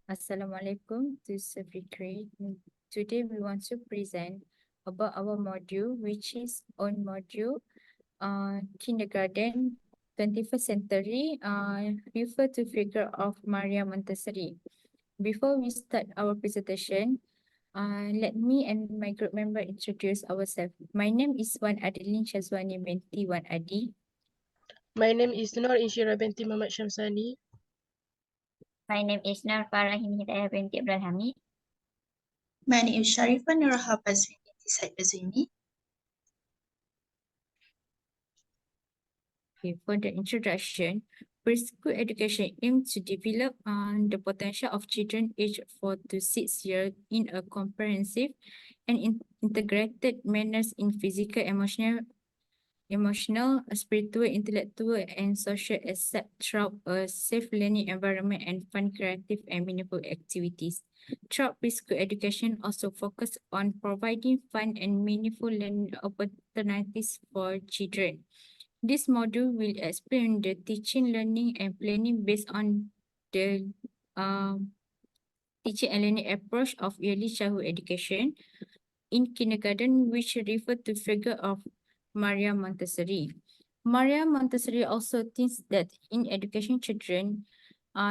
Assalamualaikum to Fikri. Today we want to present about our module, which is on module kindergarten 21st century, refer to figure of Maria Montessori. Before we start our presentation, let me and my group member introduce ourselves. My name is Wan Adeline Shazwani binti Wan Adi. My name is Nur Inshira binti Muhammad Shamsani. My name is Nur Farahin Hidayah binti Ibrahim Hamid. My name is Sharifah Nurha Bazwini binti Said Bazwini. Okay, for the introduction, preschool education aims to develop the potential of children aged 4 to 6 years in a comprehensive and integrated manners in physical, emotional, spiritual, intellectual, and social aspects throughout a safe learning environment and fun, creative, and meaningful activities. Throughout preschool education also focus on providing fun and meaningful learning opportunities for children. This module will explain the teaching, learning, and planning based on the teaching and learning approach of early childhood education in kindergarten, which refer to figure of Maria Montessori. Maria Montessori also thinks that in education children,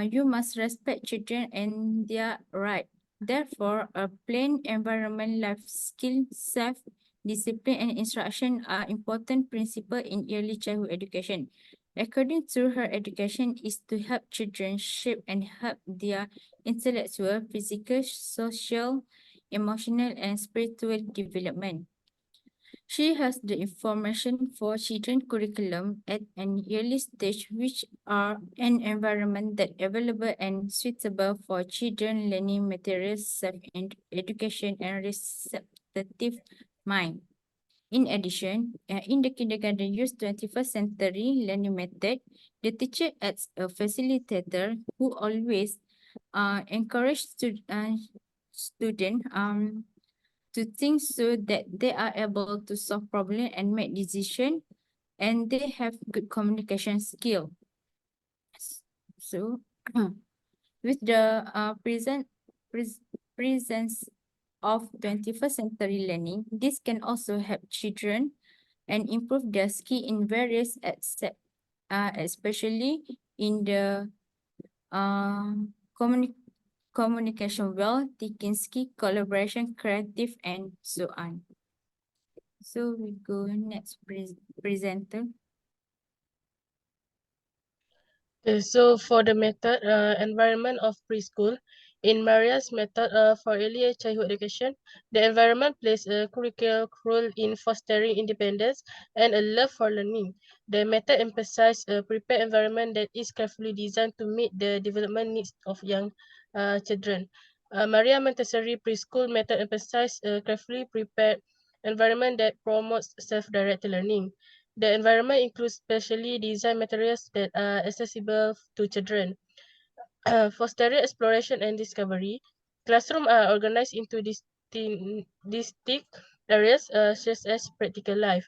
you must respect children and their right. Therefore, a planned environment, life skill, self-discipline, and instruction are important principles in early childhood education. According to her, education is to help children shape and help their intellectual, physical, social, emotional, and spiritual development. She has the information for children curriculum at an early stage, which are an environment that available and suitable for children learning materials, self-education, and receptive mind. In addition, in the kindergarten use 21st century learning method, the teacher acts a facilitator who always encourage student to think so that they are able to solve problem and make decision, and they have good communication skill. So with the presence of 21st century learning, this can also help children and improve their skill in various aspects, especially in the communication well, thinking skill, collaboration, creative, and so on. So we go next presenter. So for the method environment of preschool, in Maria's method for early childhood education, the environment plays a critical role in fostering independence and a love for learning. The method emphasizes a prepared environment that is carefully designed to meet the development needs of young children. Maria Montessori preschool method emphasizes a carefully prepared environment that promotes self-directed learning. The environment includes specially designed materials that are accessible to children. Fostering exploration and discovery, classrooms are organized into distinct areas such as practical life.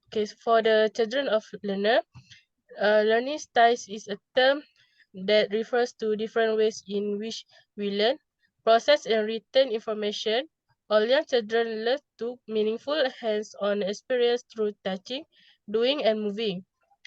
Okay, for the children of learner, learning styles is a term that refers to different ways in which we learn, process, and retain information. All young children learn to meaningful hands-on experience through touching, doing, and moving.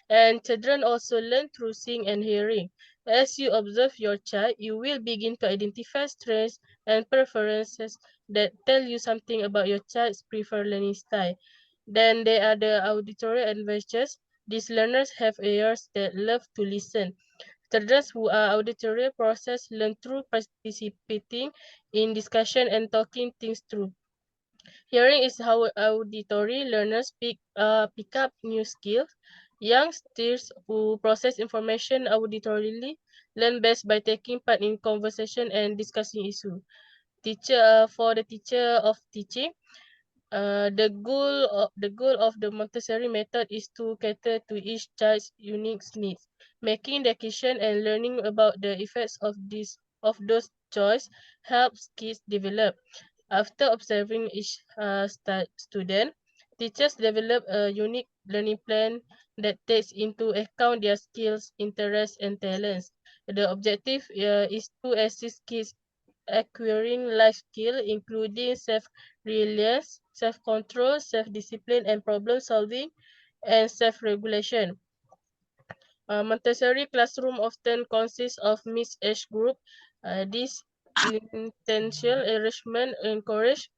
And children also learn through seeing and hearing. As you observe your child, you will begin to identify strengths and preferences that tell you something about your child's preferred learning style. Then there are the auditory adventures. These learners have ears that love to listen. Children who are auditory process learn through participating in discussion and talking things through. Hearing is how auditory learners pick up new skills. Youngsters who process information auditorily learn best by taking part in conversation and discussing issues. For the teacher of teaching, the goal of the Montessori method is to cater to each child's unique needs, making education and learning about the effects of those choices helps kids develop. After observing each student, teachers develop a unique learning plan that takes into account their skills, interests, and talents. The objective is to assist kids acquiring life skills, including self-reliance, self-control, self-discipline, and problem-solving, and self-regulation. Montessori classroom often consists of mixed age group. This intentional arrangement encourage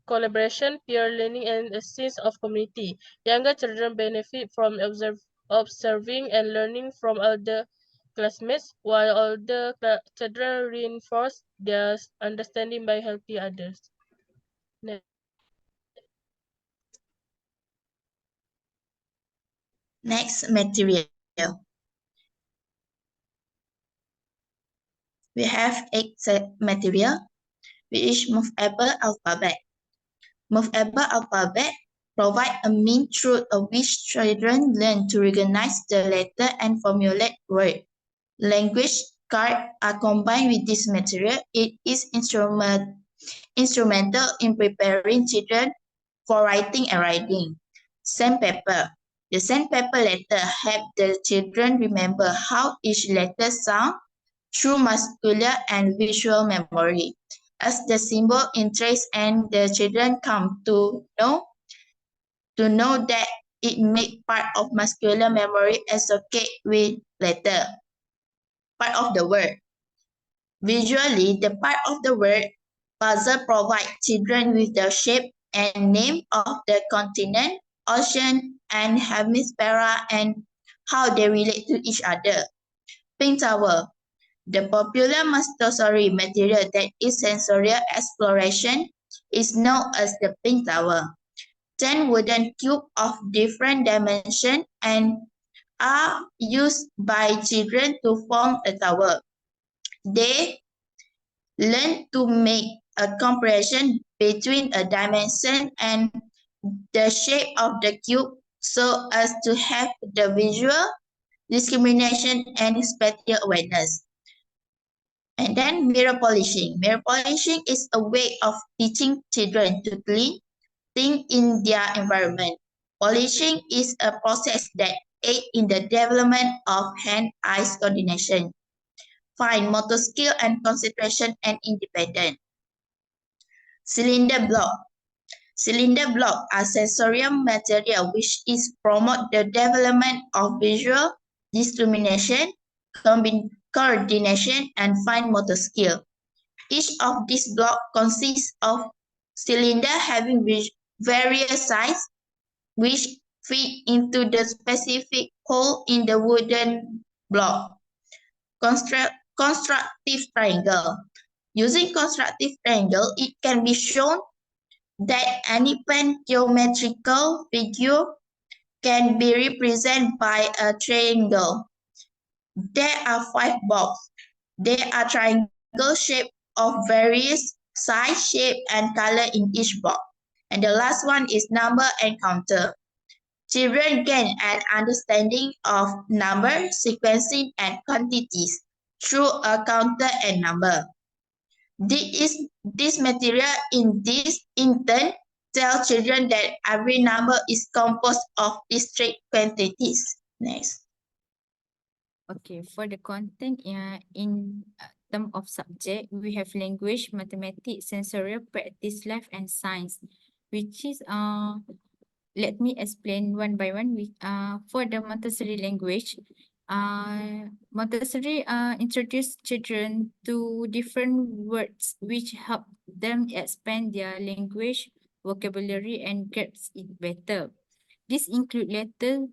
collaboration, peer learning, and a sense of community. Younger children benefit from observing and learning from older classmates, while older children reinforce their understanding by helping others. Next, material. We have 8 material, which movable alphabet. Movable alphabet provide a means through which children learn to recognize the letter and formulate words. Language cards are combined with this material. It is instrumental in preparing children for writing and reading. Sandpaper. The sandpaper letter help the children remember how each letter sounds through muscular and visual memory. As the symbol interest and the children come to know that it makes part of muscular memory associated with letter, part of the word. Visually, the part of the word puzzle provides children with the shape and name of the continent, ocean, and hemisphere and how they relate to each other. Pink Tower. The popular Montessori material that is sensorial exploration is known as the Pink Tower. 10 wooden cubes of different dimensions and are used by children to form a tower. They learn to make a comparison between a dimension and the shape of the cube so as to have the visual discrimination and spatial awareness. And then mirror polishing. Mirror polishing is a way of teaching children to clean things in their environment. Polishing is a process that aids in the development of hand-eye coordination, fine motor skill and concentration and independence. Cylinder block. Cylinder block are sensorial material which is promote the development of visual discrimination, coordination, and fine motor skill. Each of these blocks consists of cylinder having various sizes which fit into the specific hole in the wooden block. Constructive triangle. Using constructive triangle, it can be shown that any geometrical figure can be represented by a triangle. There are 5 boxes. They are triangle shape of various size, shape, and color in each box. And the last one is number and counter. Children gain an understanding of number, sequencing, and quantities through a counter and number. This material in turn tell children that every number is composed of discrete quantities. Next. Okay, for the content in term of subject, we have language, mathematics, sensorial, practice, life, and science, which is let me explain one by one. For the Montessori language, Montessori introduce children to different words which help them expand their language, vocabulary, and grasp it better. This include letter,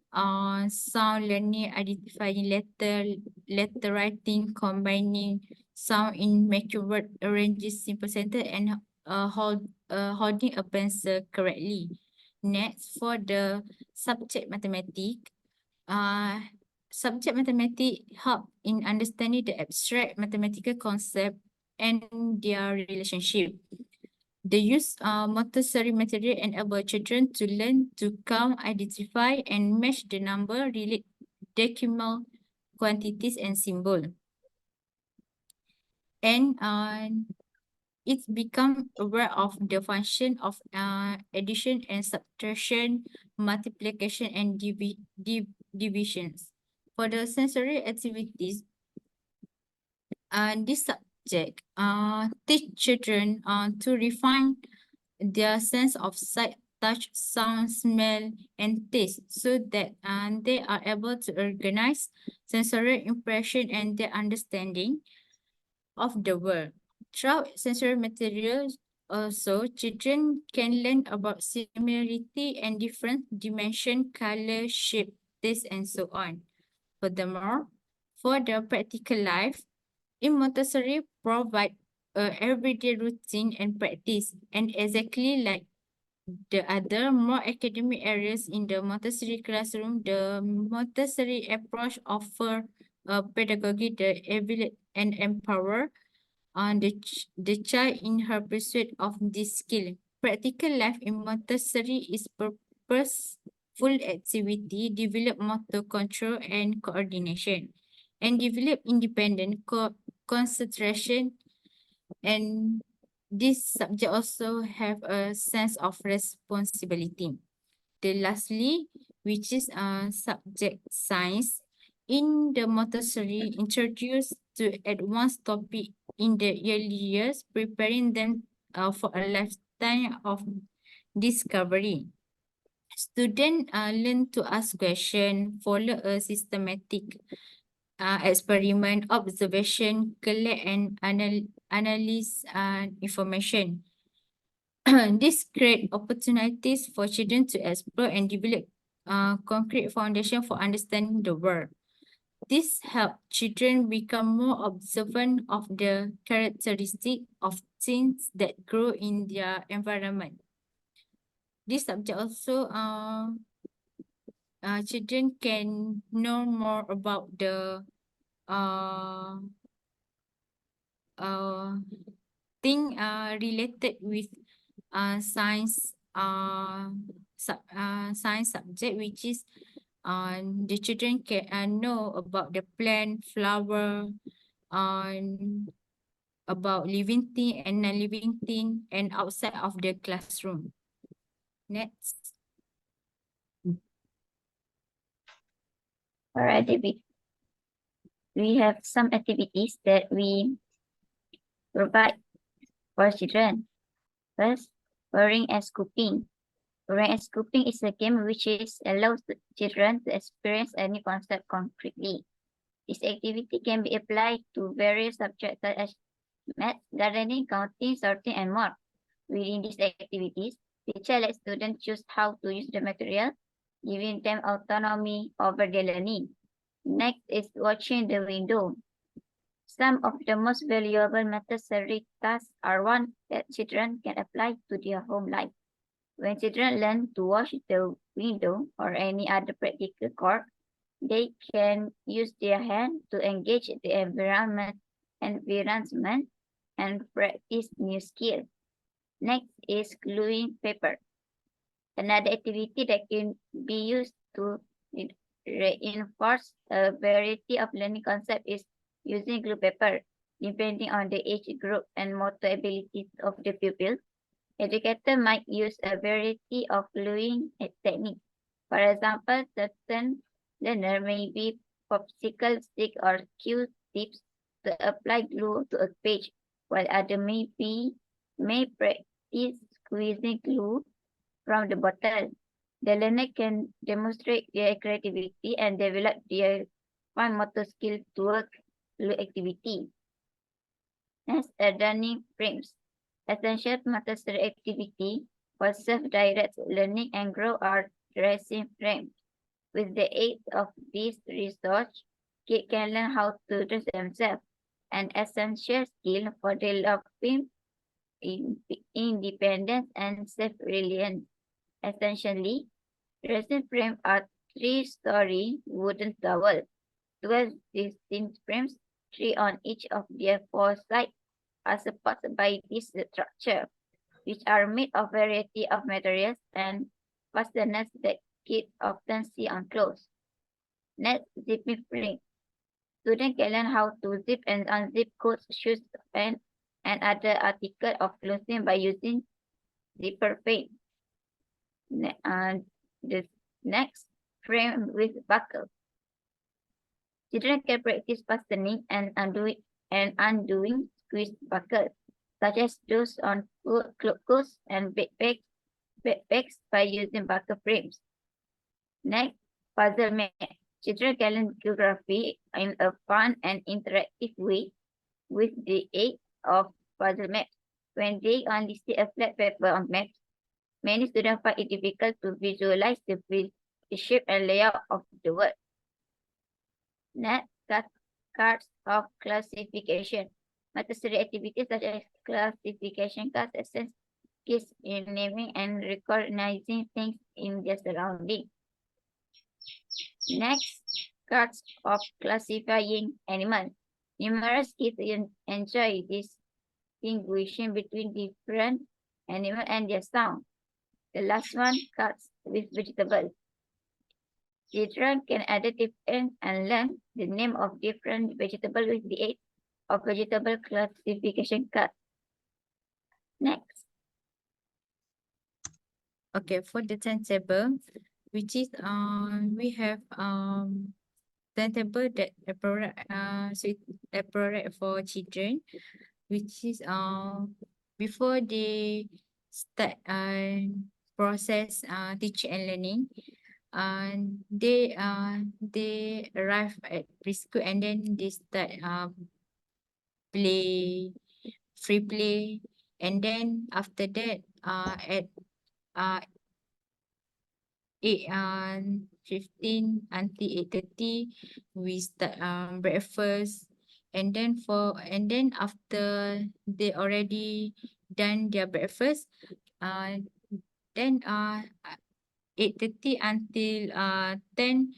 sound learning, identifying letter writing, combining sound in making word, arranging simple sentence, and holding a pencil correctly. Next, for the subject mathematics, subject mathematics help in understanding the abstract mathematical concept and their relationship. The use Montessori material enable children to learn to count, identify, and match the number, relate decimal quantities and symbol. And it's become aware of the function of addition and subtraction, multiplication, and divisions. For the sensory activities, this subject teach children to refine their sense of sight, touch, sound, smell, and taste, so that they are able to organize sensory impression and their understanding of the world. Throughout sensory materials, also, children can learn about similarity and different dimension, color, shape, taste, and so on. Furthermore, for the practical life, in Montessori provide a everyday routine and practice, and exactly like the other more academic areas in the Montessori classroom, the Montessori approach offer a pedagogy that evaluate and empower the child in her pursuit of this skill. Practical life in Montessori is purposeful activity, develop motor control and coordination, and develop independent concentration. And this subject also have a sense of responsibility. Lastly, which is subject science. In the Montessori, introduced to advanced topic in the early years, preparing them for a lifetime of discovery. Students learn to ask questions, follow a systematic experiment, observation, collect and analyze information. This create opportunities for children to explore and develop concrete foundation for understanding the world. This help children become more observant of the characteristic of things that grow in their environment. This subject also children can know more about the thing related with science science subject, which is the children can know about the plant, flower, about living thing and non-living thing, and outside of the classroom. Next. Alright, we have some activities that we provide for children. First, pouring and scooping. Pouring and scooping is a game which allows the children to experience any concept concretely. This activity can be applied to various subjects such as math, gardening, counting, sorting, and more. Within these activities, teacher lets students choose how to use the material, giving them autonomy over their learning. Next is watching the window. Some of the most valuable Montessori tasks are ones that children can apply to their home life. When children learn to watch the window or any other practical core, they can use their hand to engage the environment and practice new skills. Next is gluing paper. Another activity that can be used to reinforce a variety of learning concepts is using glue paper. Depending on the age group and motor abilities of the pupil, educator might use a variety of gluing techniques. For example, certain learner may be popsicle stick or Q-tips to apply glue to a page, while other may practice squeezing glue from the bottle. The learner can demonstrate their creativity and develop their fine motor skill to work glue activity. Next, learning frames. Essential Montessori activity for self-directed learning and growth are dressing frames. With the aid of this research, kids can learn how to dress themselves, an essential skill for developing independence and self-reliance. Essentially, dressing frames are 3-story wooden towels. 12 distinct frames, 3 on each of their 4 sides, are supported by this structure, which are made of a variety of materials and fasteners that kids often see on clothes. Next, zipping frame. Students can learn how to zip and unzip coats, shoes, and other articles of clothing by using zipper frame. The next, frame with buckle. Children can practice fastening and undoing squeeze buckles, such as those on clothes and backpacks by using buckle frames. Next, puzzle map. Children can learn geography in a fun and interactive way with the aid of puzzle maps. When they only see a flat paper on maps, many students find it difficult to visualize the shape and layout of the word. Next, cards of classification. Montessori activities such as classification cards assist kids in naming and recognizing things in their surroundings. Next, cards of classifying animals. Numerous kids enjoy distinguishing between different animals and their sound. The last one, cards with vegetables. Children can identify and learn the name of different vegetables with the aid of vegetable classification cards. Next. Okay, for the timetable, which is we have timetable that appropriate for children, which is before they start process teaching and learning, they arrive at preschool and then they start free play, and then after that at 8:15 until 8:30 we start breakfast, and then after they already done their breakfast, then 8:30 until 10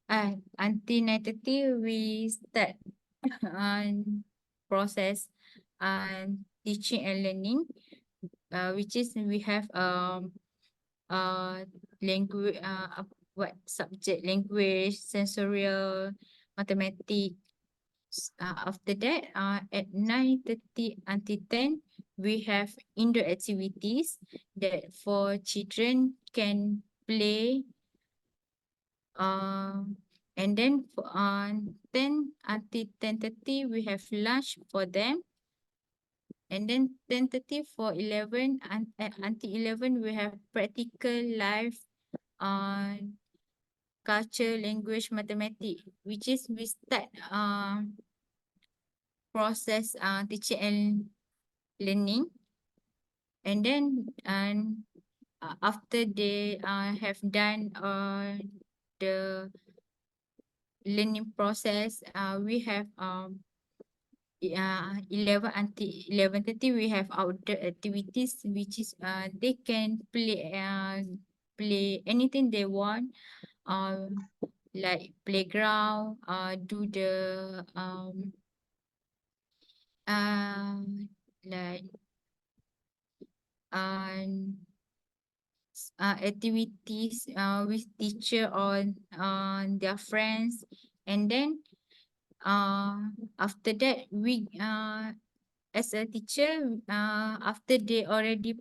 until 9:30 we start process teaching and learning, which is we have language, what subject, language, sensorial, mathematics. After that, at 9:30 until 10 we have indoor activities that for children can play, and then for 10 until 10:30 we have lunch for them, and then 10:30 for 11 until 11 we have practical life culture, language, mathematics, which is we start process teaching and learning, and then after they have done the learning process, we have 11 until 11:30 we have outdoor activities, which is they can play anything they want, like playground, do the like activities with teacher on their friends, and then after that we as a teacher, after they already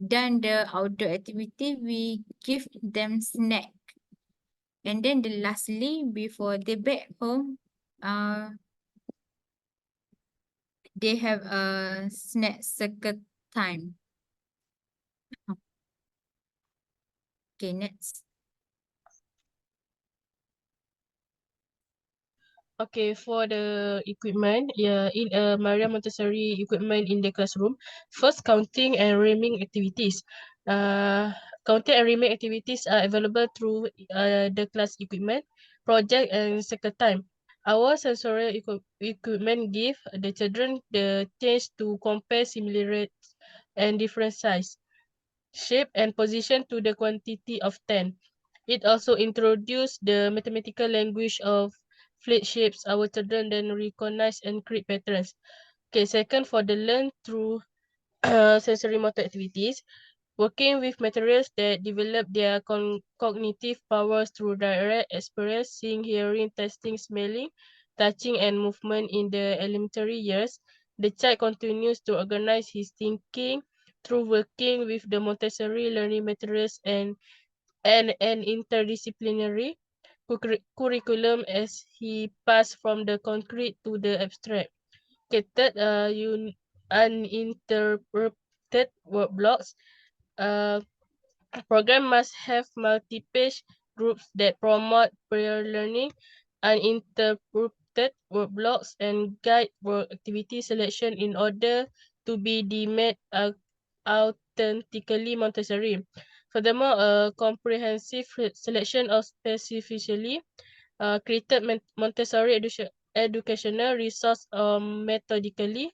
done the outdoor activity, we give them snack, and then lastly before they back home, they have a snack circle time. Okay, next. Okay, for the equipment, in Maria Montessori equipment in the classroom, first counting and rhyming activities. Counting and rhyming activities are available through the class equipment, project, and circle time. Our sensorial equipment give the children the chance to compare similarities and different size, shape, and position to the quantity of 10. It also introduced the mathematical language of flat shapes. Our children then recognize and create patterns. Okay, second, for the learn through sensory motor activities, working with materials that develop their cognitive powers through direct experience, seeing, hearing, tasting, smelling, touching, and movement in the elementary years. The child continues to organize his thinking through working with the Montessori learning materials and interdisciplinary. curriculum as he passed from the concrete to the abstract. Okay, third, uninterrupted word blocks. Program must have multi-page groups that promote prior learning, uninterrupted word blocks, and guide work activity selection in order to be deemed authentically Montessori. Furthermore, a comprehensive selection of specifically created Montessori educational resource methodically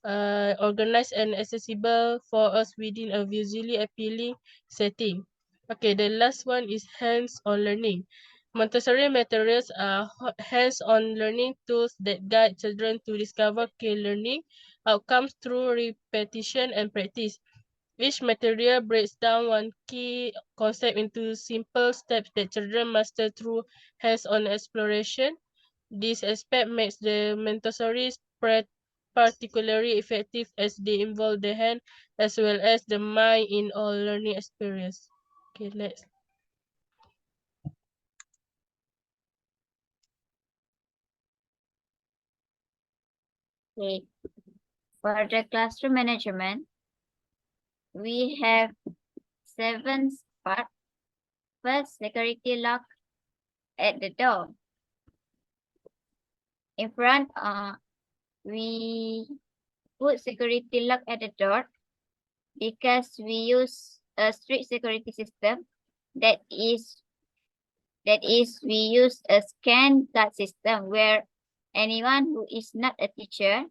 organized and accessible for us within a visually appealing setting. Okay, the last one is hands-on learning. Montessori materials are hands-on learning tools that guide children to discover key learning outcomes through repetition and practice. Each material breaks down one key concept into simple steps that children master through hands-on exploration. This aspect makes the Montessori particularly effective as they involve the hand as well as the mind in all learning experience. Okay, next. Okay. For the classroom management, we have 7 parts. First, security lock at the door. In front, we put security lock at the door because we use a strict security system that is we use a scan card system where anyone who is not a teacher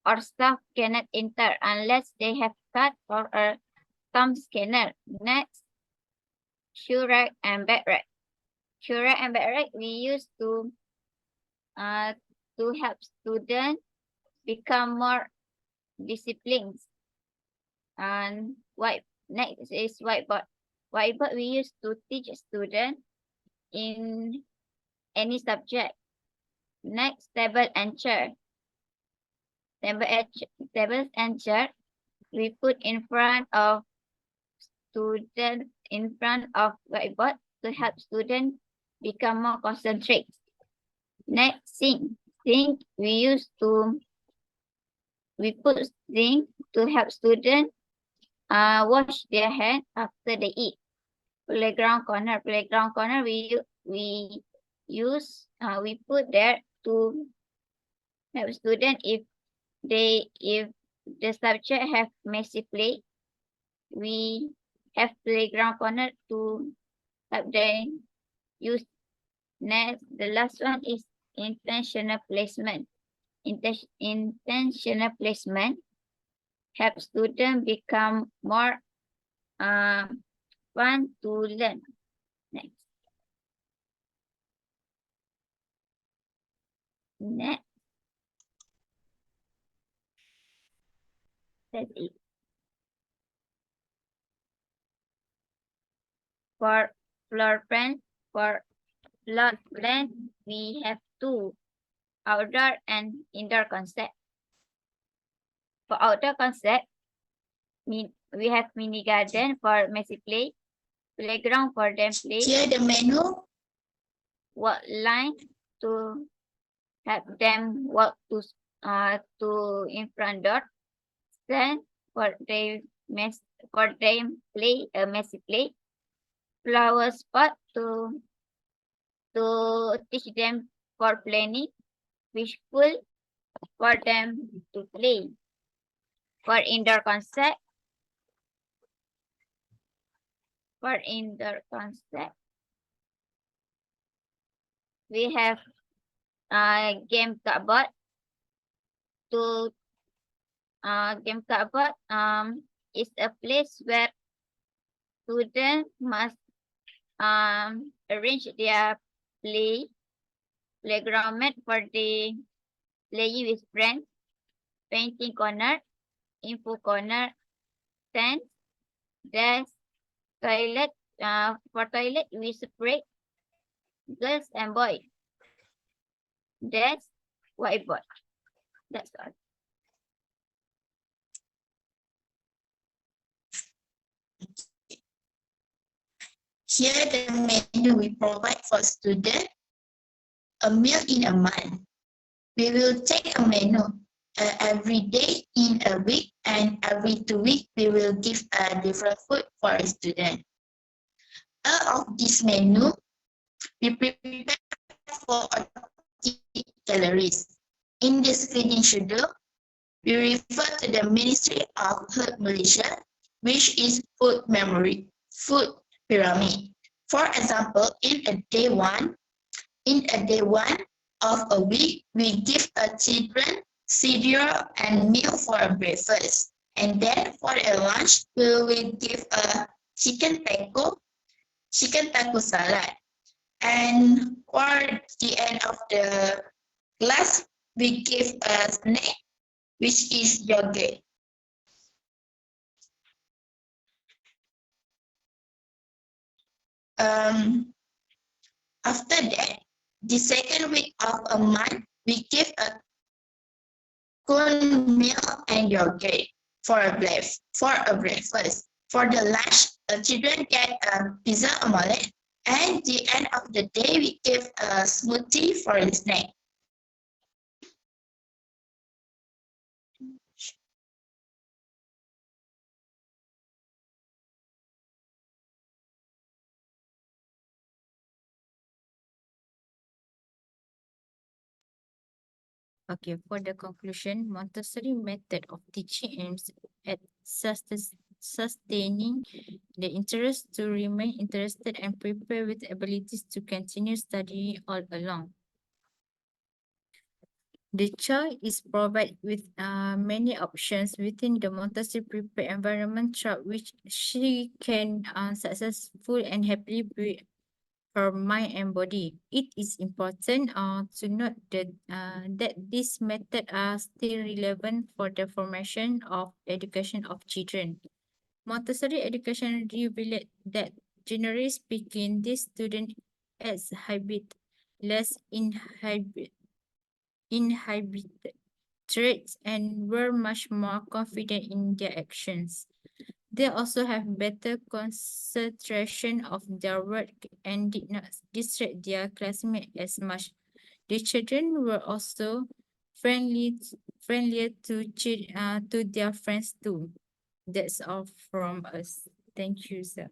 or staff cannot enter unless they have card or a thumb scanner. Next, shoe rack and bag rack. Shoe rack and bag rack we use to help students become more disciplined. And next is whiteboard. Whiteboard we use to teach students in any subject. Next, table and chair. Tables and chair we put in front of students in front of whiteboard to help students become more concentrated. Next, sink. Sink we put sink to help students wash their hands after they eat. Playground corner. Playground corner we put there to help students if the subject have messy play. We have playground corner to help them use. Next, the last one is intentional placement. Intentional placement help students become more fun to learn. Next. Next. That's it. For floor plan, we have 2 outdoor and indoor concept. For outdoor concept, we have mini garden for messy play, playground for them play, Here the menu. walk line to help them walk to in front door, stand for them play a messy play, flower spot to teach them for planning, fish pool for them to play. For indoor concept, we have game cupboard to game cupboard is a place where students must arrange their playground mat for the playing with friends, painting corner, info corner, tent, desk, toilet. For toilet we separate girls and boys. Desk, whiteboard. That's all. Here the menu we provide for students, a meal in a month. We will take a menu every day in a week, and every 2 weeks we will give a different food for a student. Out of this menu, we prepare for 40 calories. In this feeding schedule, we refer to the Ministry of Health Malaysia, which is food pyramid. For example, in a day one of a week, we give a children cereal and milk for a breakfast. And then for a lunch, we will give a chicken taco salad. And for the end of the class, we give a snack, which is yogurt. After that, the second week of a month, we give a corn meal and yogurt for a breakfast. For the lunch, children get a pizza omelette, and the end of the day, we give a smoothie for the snack. Okay, for the conclusion, Montessori method of teaching aims at sustaining the interest to remain interested and prepare with abilities to continue studying all along. The child is provided with many options within the Montessori prepared environment through which she can successfully and happily be her mind and body. It is important to note that these methods are still relevant for the formation of education of children. Montessori education revealed that, generally speaking, these students as less inhibited traits and were much more confident in their actions. They also have better concentration of their work and did not distract their classmates as much. The children were also friendlier to their friends too. That's all from us. Thank you, sir.